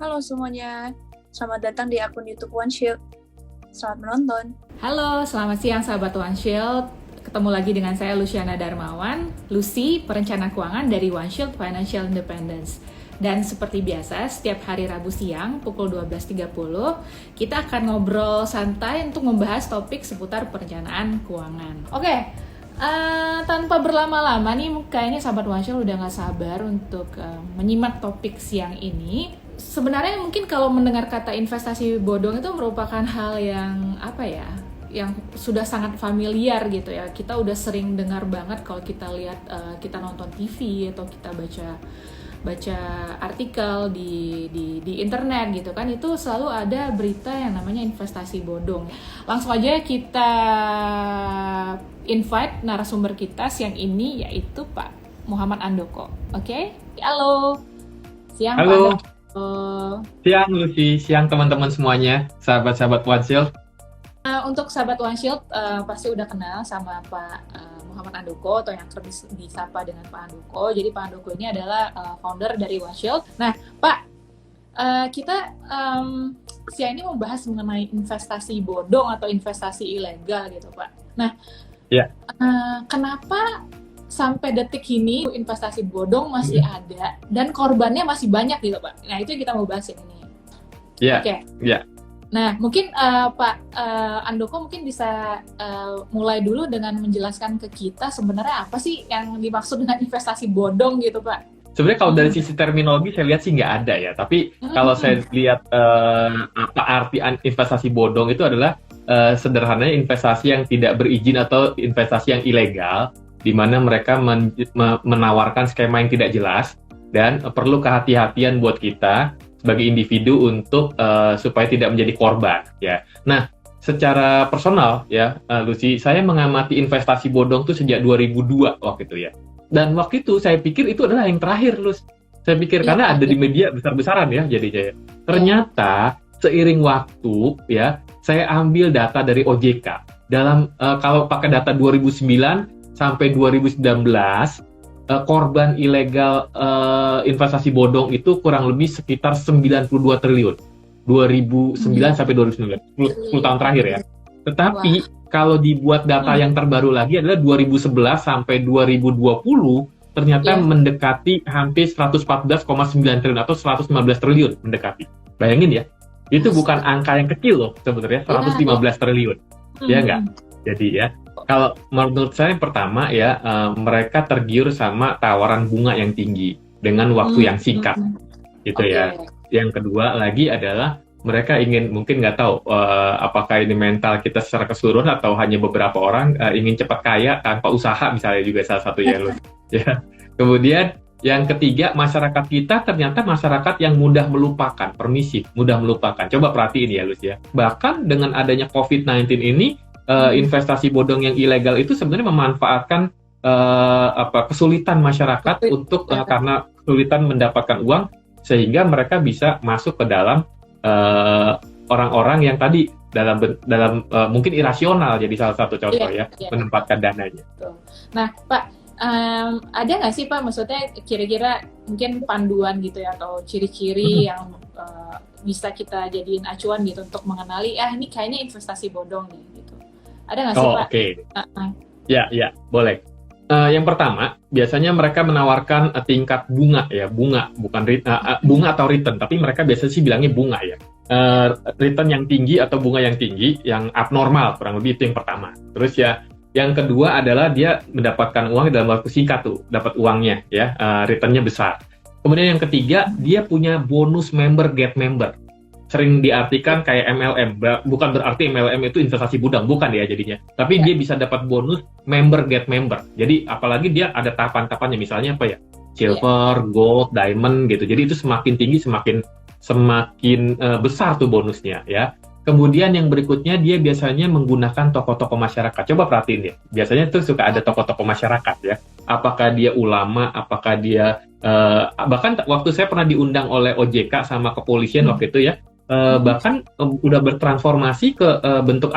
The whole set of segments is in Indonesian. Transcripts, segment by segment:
Halo semuanya, selamat datang di akun YouTube One Shield. Selamat menonton. Halo, selamat siang sahabat One Shield. Ketemu lagi dengan saya Luciana Darmawan, Lucy, perencana keuangan dari One Shield Financial Independence. Dan seperti biasa, setiap hari Rabu siang pukul 12.30, kita akan ngobrol santai untuk membahas topik seputar perencanaan keuangan. Oke, tanpa berlama-lama nih, kayaknya sahabat One Shield udah gak sabar untuk menyimak topik siang ini. Sebenarnya mungkin kalau mendengar kata investasi bodong itu merupakan hal yang yang sudah sangat familiar gitu ya. Kita udah sering dengar banget kalau kita lihat, kita nonton TV atau kita baca artikel di internet gitu kan, itu selalu ada berita yang namanya investasi bodong. Langsung aja kita invite narasumber kita siang ini, yaitu Pak Muhammad Andoko. Oke? Halo. Siang Halo. Pak Andoko. Siang Lucy, siang teman-teman semuanya, sahabat-sahabat One Shield. Untuk sahabat One Shield pasti udah kenal sama Pak Muhammad Andoko, atau yang kerap disapa dengan Pak Andoko. Jadi Pak Andoko ini adalah founder dari One Shield. Nah Pak, kita siang ini membahas mengenai investasi bodong atau investasi ilegal gitu Pak. Nah, kenapa sampai detik ini investasi bodong masih ada dan korbannya masih banyak gitu Pak? Nah itu yang kita mau bahas ini. Iya. Oke. Iya. Nah mungkin Pak Andoko mungkin bisa mulai dulu dengan menjelaskan ke kita sebenarnya apa sih yang dimaksud dengan investasi bodong gitu Pak? Sebenarnya kalau dari sisi terminologi saya lihat sih nggak ada ya. Tapi kalau saya lihat apa arti investasi bodong itu adalah sederhananya investasi yang tidak berizin atau investasi yang ilegal, di mana mereka menawarkan skema yang tidak jelas dan perlu kehati-hatian buat kita sebagai individu untuk supaya tidak menjadi korban ya. Nah, secara personal ya Lucy, saya mengamati investasi bodong itu sejak 2002 waktu itu ya. Dan waktu itu saya pikir itu adalah yang terakhir, Lus. Saya pikir karena ada di media besar-besaran ya jadinya. Ternyata seiring waktu ya, saya ambil data dari OJK. Dalam kalau pakai data 2009 sampai 2019, korban ilegal investasi bodong itu kurang lebih sekitar 92 triliun. 2009 sampai 2019, 10 tahun terakhir ya. Tetapi kalau dibuat data yang terbaru lagi adalah 2011 sampai 2020, ternyata mendekati hampir 114,9 triliun atau 115 triliun mendekati. Bayangin ya, itu bukan angka yang kecil loh sebenarnya, 115 triliun. Ya enggak? Jadi ya, kalau menurut saya pertama ya, mereka tergiur sama tawaran bunga yang tinggi dengan waktu yang singkat, gitu ya. Yang kedua lagi adalah mereka ingin, mungkin nggak tahu apakah ini mental kita secara keseluruhan atau hanya beberapa orang ingin cepat kaya tanpa usaha, misalnya juga salah satu ya. Kemudian yang ketiga, masyarakat kita ternyata masyarakat yang mudah melupakan, permisif, mudah melupakan. Coba perhatiin ya Lus ya. Bahkan dengan adanya COVID-19 ini, investasi bodong yang ilegal itu sebenarnya memanfaatkan kesulitan masyarakat untuk karena kesulitan mendapatkan uang, sehingga mereka bisa masuk ke dalam orang-orang yang tadi dalam mungkin irasional, jadi salah satu contoh menempatkan dananya. Nah Pak, ada nggak sih Pak, maksudnya kira-kira mungkin panduan gitu ya, atau ciri-ciri yang bisa kita jadiin acuan gitu untuk mengenali ini kayaknya investasi bodong nih gitu. Ada nggak sih Pak? Oke. Ya, boleh. Yang pertama, biasanya mereka menawarkan tingkat bunga ya, bunga atau return, tapi mereka biasanya sih bilangnya bunga ya. Return yang tinggi atau bunga yang tinggi, yang abnormal, kurang lebih itu yang pertama. Terus ya, yang kedua adalah dia mendapatkan uang dalam waktu singkat tuh, dapat uangnya ya, returnnya besar. Kemudian yang ketiga, dia punya bonus member get member. Sering diartikan kayak MLM, bukan berarti MLM itu investasi bodong, bukan ya jadinya. Tapi dia bisa dapat bonus member get member. Jadi apalagi dia ada tahapan-tahapannya, misalnya apa ya? Silver, gold, diamond gitu. Jadi itu semakin tinggi semakin besar tuh bonusnya ya. Kemudian yang berikutnya, dia biasanya menggunakan tokoh-tokoh masyarakat. Coba perhatiin ya. Biasanya tuh suka ada tokoh-tokoh masyarakat ya. Apakah dia ulama, apakah dia bahkan waktu saya pernah diundang oleh OJK sama kepolisian waktu itu ya. Bahkan udah bertransformasi ke bentuk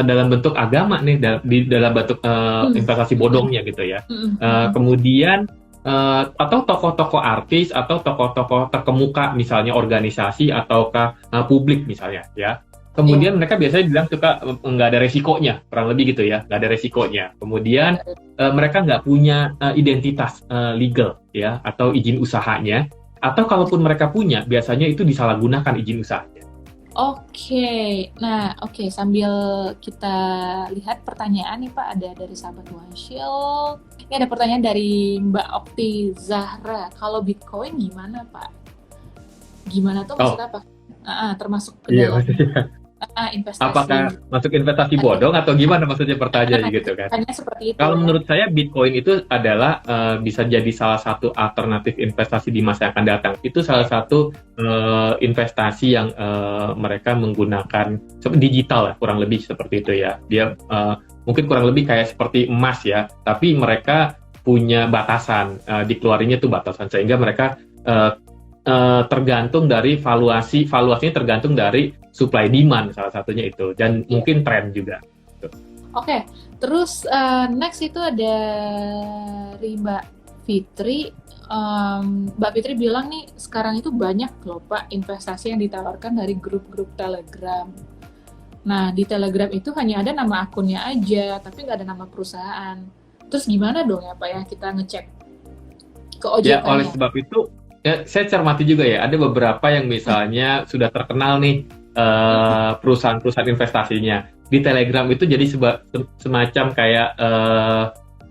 dalam bentuk agama nih, dalam bentuk investasi bodongnya gitu ya. Kemudian atau tokoh-tokoh artis atau tokoh-tokoh terkemuka misalnya organisasi ataukah publik misalnya ya. Kemudian mereka biasanya bilang suka nggak ada resikonya, kurang lebih gitu ya, nggak ada resikonya. Kemudian mereka nggak punya identitas legal ya atau izin usahanya, atau kalaupun mereka punya biasanya itu disalahgunakan izin usahanya. Oke, sambil kita lihat pertanyaan nih Pak, ada dari sahabat Wanshil. Ini ada pertanyaan dari Mbak Okti Zahra. Kalau Bitcoin gimana Pak? Gimana tuh maksud apa? Termasuk ke dalam investasi. Apakah masuk investasi bodong atau gimana maksudnya pertanyaannya gitu kan? Seperti itu. Kalau menurut saya Bitcoin itu adalah bisa jadi salah satu alternatif investasi di masa yang akan datang. Itu salah satu investasi yang mereka menggunakan digital lah, kurang lebih seperti itu ya. Dia mungkin kurang lebih kayak seperti emas ya, tapi mereka punya batasan, dikeluarinya tuh batasan, sehingga mereka tergantung dari valuasinya tergantung dari supply demand salah satunya itu, dan mungkin tren juga. Oke, terus next itu ada dari Mbak Fitri. Mbak Fitri bilang nih sekarang itu banyak loh Pak investasi yang ditawarkan dari grup-grup Telegram. Nah di Telegram itu hanya ada nama akunnya aja, tapi nggak ada nama perusahaan. Terus gimana dong ya Pak ya kita ngecek ke OJK-nya? Ya oleh sebab itu ya, saya cermati juga ya, ada beberapa yang misalnya sudah terkenal nih perusahaan-perusahaan investasinya. Di Telegram itu jadi semacam kayak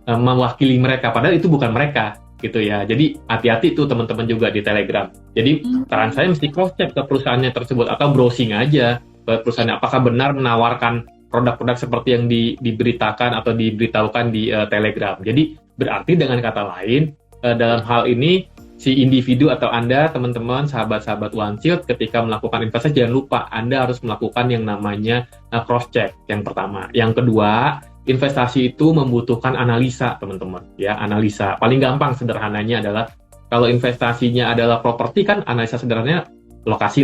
mewakili mereka, padahal itu bukan mereka gitu ya. Jadi hati-hati tuh teman-teman juga di Telegram. Jadi saran saya mesti cross-check ke perusahaannya tersebut atau browsing aja ke perusahaannya, apakah benar menawarkan produk-produk seperti yang diberitakan atau diberitahukan di Telegram. Jadi berarti dengan kata lain, dalam hal ini si individu atau Anda, teman-teman, sahabat-sahabat OneShield, ketika melakukan investasi, jangan lupa Anda harus melakukan yang namanya cross-check, yang pertama. Yang kedua, investasi itu membutuhkan analisa, teman-teman. Ya, analisa. Paling gampang sederhananya adalah, kalau investasinya adalah properti, kan analisa sederhananya lokasi.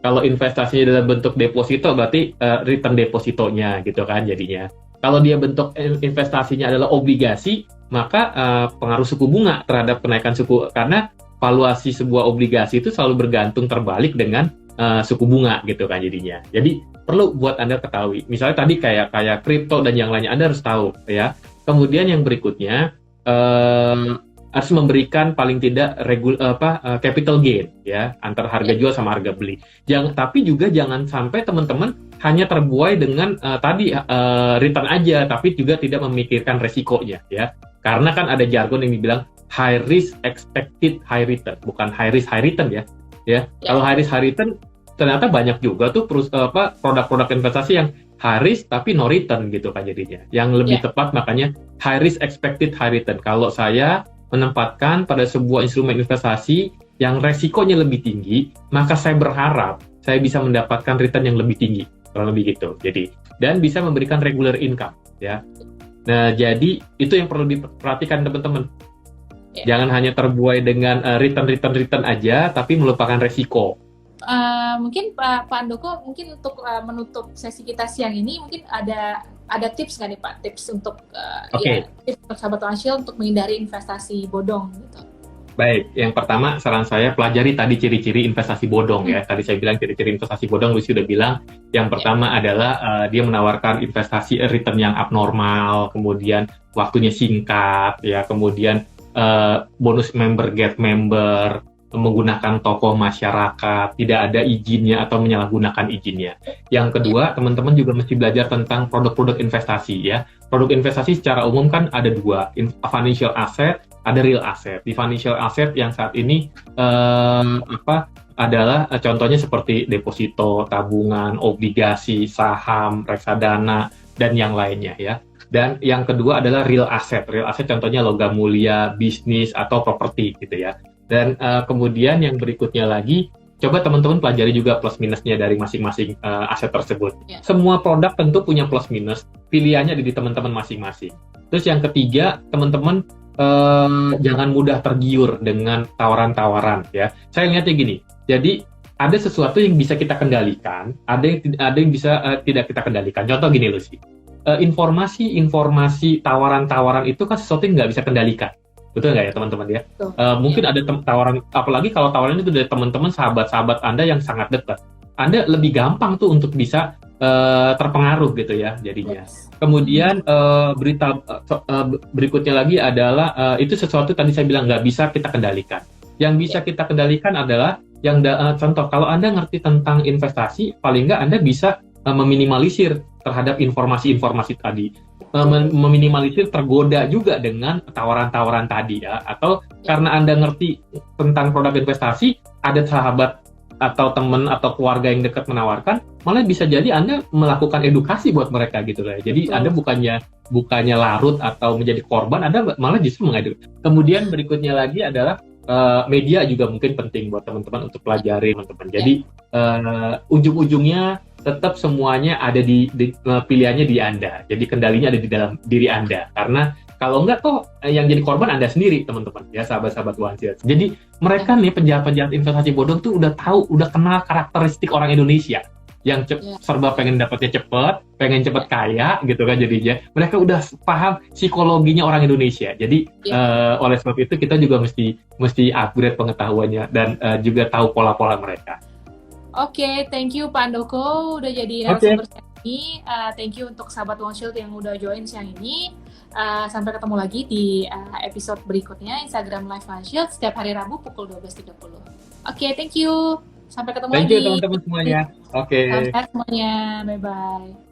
Kalau investasinya dalam bentuk deposito, berarti return depositonya, gitu kan jadinya. Kalau dia bentuk investasinya adalah obligasi, maka pengaruh suku bunga terhadap kenaikan suku, karena valuasi sebuah obligasi itu selalu bergantung terbalik dengan suku bunga gitu kan jadinya. Jadi perlu buat Anda ketahui. Misalnya tadi kayak kripto dan yang lainnya, Anda harus tahu ya. Kemudian yang berikutnya harus memberikan paling tidak capital gain ya, antara harga jual sama harga beli. Tapi juga jangan sampai teman-teman hanya terbuai dengan return aja, tapi juga tidak memikirkan resikonya ya. Karena kan ada jargon yang dibilang high risk expected high return, bukan high risk high return ya. Kalau high risk high return, ternyata banyak juga tuh produk-produk investasi yang high risk tapi no return gitu kan jadinya. Yang lebih tepat makanya high risk expected high return. Kalau saya menempatkan pada sebuah instrumen investasi yang resikonya lebih tinggi, maka saya berharap saya bisa mendapatkan return yang lebih tinggi, kurang lebih gitu. Jadi, dan bisa memberikan regular income ya. Nah, jadi itu yang perlu diperhatikan teman-teman. Jangan hanya terbuai dengan return aja, tapi melupakan resiko. Mungkin Pak Andoko, mungkin untuk menutup sesi kita siang ini, mungkin ada tips nggak nih Pak? Tips untuk tips untuk sahabat OneShield untuk menghindari investasi bodong gitu. Baik, yang pertama saran saya pelajari tadi ciri-ciri investasi bodong ya. Tadi saya bilang ciri-ciri investasi bodong, Lucy udah bilang. Yang pertama adalah dia menawarkan investasi return yang abnormal, kemudian waktunya singkat ya, kemudian bonus member get member, menggunakan tokoh masyarakat, tidak ada izinnya atau menyalahgunakan izinnya. Yang kedua, teman-teman juga mesti belajar tentang produk-produk investasi ya. Produk investasi secara umum kan ada dua, financial asset, ada real asset. Di financial asset yang saat ini adalah contohnya seperti deposito, tabungan, obligasi, saham, reksadana, dan yang lainnya ya. Dan yang kedua adalah real asset. Real asset contohnya logam mulia, bisnis, atau properti gitu ya. Dan kemudian yang berikutnya lagi, coba teman-teman pelajari juga plus minusnya dari masing-masing aset tersebut. Semua produk tentu punya plus minus, pilihannya ada di teman-teman masing-masing. Terus yang ketiga, teman-teman jangan mudah tergiur dengan tawaran-tawaran ya. Saya lihatnya gini, jadi ada sesuatu yang bisa kita kendalikan, ada yang bisa tidak kita kendalikan. Contoh gini Lucy, informasi tawaran-tawaran itu kan sesuatu yang nggak bisa kendalikan. Betul nggak ya teman-teman ya? Betul. Mungkin ada tawaran, apalagi kalau tawaran itu dari teman-teman, sahabat-sahabat Anda yang sangat dekat. Anda lebih gampang tuh untuk bisa terpengaruh gitu ya jadinya. Yes. Kemudian berita berikutnya lagi adalah itu sesuatu tadi saya bilang nggak bisa kita kendalikan. Yang bisa kita kendalikan adalah contoh, kalau Anda ngerti tentang investasi, paling nggak Anda bisa meminimalisir terhadap informasi-informasi tadi. Meminimalisir tergoda juga dengan tawaran-tawaran tadi ya, atau karena Anda ngerti tentang produk investasi, ada sahabat atau teman atau keluarga yang dekat menawarkan, malah bisa jadi Anda melakukan edukasi buat mereka gitu lah. Jadi Anda bukannya larut atau menjadi korban, Anda malah justru mengedukasi. Kemudian berikutnya lagi adalah media juga mungkin penting buat teman-teman untuk pelajari teman-teman. Jadi ujung-ujungnya tetap semuanya ada pilihannya di Anda. Jadi kendalinya ada di dalam diri Anda. Karena kalau enggak tuh yang jadi korban Anda sendiri, teman-teman. Ya, sahabat-sahabat One Shield. Jadi mereka nih penjahat-penjahat investasi bodong tuh udah tahu, udah kenal karakteristik orang Indonesia. Yang serba pengen dapatnya cepat, pengen cepat kaya gitu kan jadinya. Mereka udah paham psikologinya orang Indonesia. Jadi oleh sebab itu kita juga mesti upgrade pengetahuannya dan juga tahu pola-pola mereka. Oke, thank you Pak Andoko udah jadi narasumber ini. Thank you untuk sahabat One Shield yang udah join siang ini. Sampai ketemu lagi di episode berikutnya Instagram Live One Shield setiap hari Rabu pukul 12.30. Oke, thank you. Sampai ketemu lagi. Thank you teman-teman semuanya. Oke. Sampai semuanya. Bye-bye.